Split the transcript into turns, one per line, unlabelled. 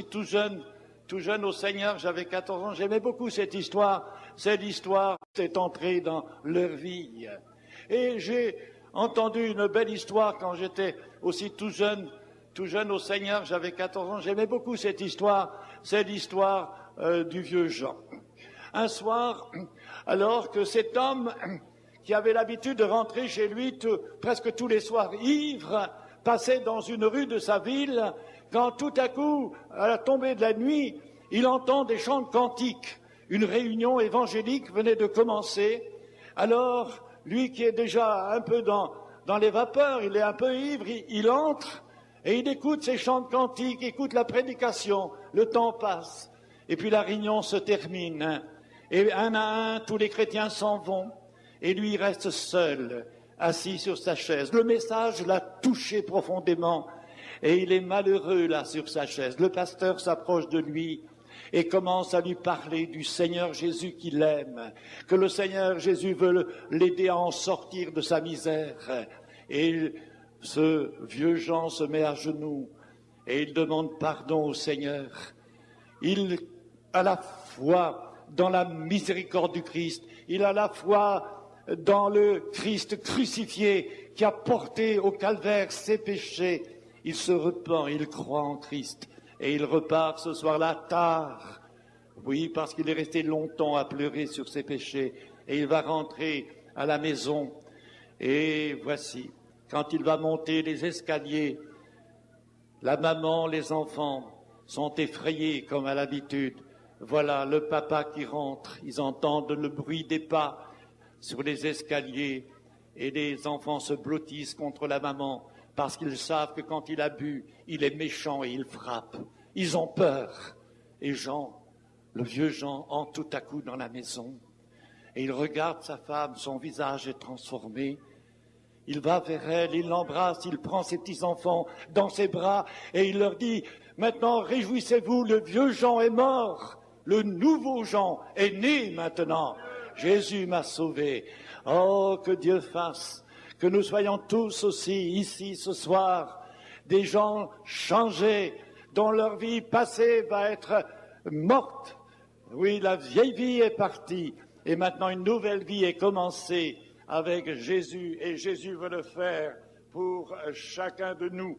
tout jeune au Seigneur, j'avais 14 ans, j'aimais beaucoup cette histoire. C'est l'histoire qui est entrée dans leur vie. Et j'ai entendu une belle histoire quand j'étais aussi tout jeune au Seigneur, j'avais 14 ans, j'aimais beaucoup cette histoire. C'est l'histoire du vieux Jean. Un soir, alors que cet homme qui avait l'habitude de rentrer chez lui presque tous les soirs ivre, passait dans une rue de sa ville, quand tout à coup, à la tombée de la nuit, il entend des chants de cantiques. Une réunion évangélique venait de commencer. Alors, lui qui est déjà un peu dans les vapeurs, il est un peu ivre, il entre et il écoute ces chants de cantiques, écoute la prédication. Le temps passe et puis la réunion se termine. Et un à un, tous les chrétiens s'en vont et lui il reste seul, assis sur sa chaise. Le message l'a touché profondément et il est malheureux là sur sa chaise. Le pasteur s'approche de lui et commence à lui parler du Seigneur Jésus qu'il aime, que le Seigneur Jésus veut l'aider à en sortir de sa misère. Et ce vieux Jean se met à genoux et il demande pardon au Seigneur. Il a la foi dans la miséricorde du Christ, il a la foi dans le Christ crucifié qui a porté au calvaire ses péchés. Il se repent, il croit en Christ et il repart ce soir-là tard. Oui, parce qu'il est resté longtemps à pleurer sur ses péchés et il va rentrer à la maison. Et voici, quand il va monter les escaliers, la maman, les enfants sont effrayés comme à l'habitude. Voilà le papa qui rentre, ils entendent le bruit des pas sur les escaliers et les enfants se blottissent contre la maman parce qu'ils savent que quand il a bu, il est méchant et il frappe. Ils ont peur. Et Jean, le vieux Jean, entre tout à coup dans la maison et il regarde sa femme, son visage est transformé. Il va vers elle, il l'embrasse, il prend ses petits-enfants dans ses bras et il leur dit « Maintenant, réjouissez-vous, le vieux Jean est mort, le nouveau Jean est né maintenant. Jésus m'a sauvé. » Oh, que Dieu fasse que nous soyons tous aussi ici ce soir, des gens changés, dont leur vie passée va être morte. Oui, la vieille vie est partie et maintenant une nouvelle vie est commencée avec Jésus, et Jésus veut le faire pour chacun de nous.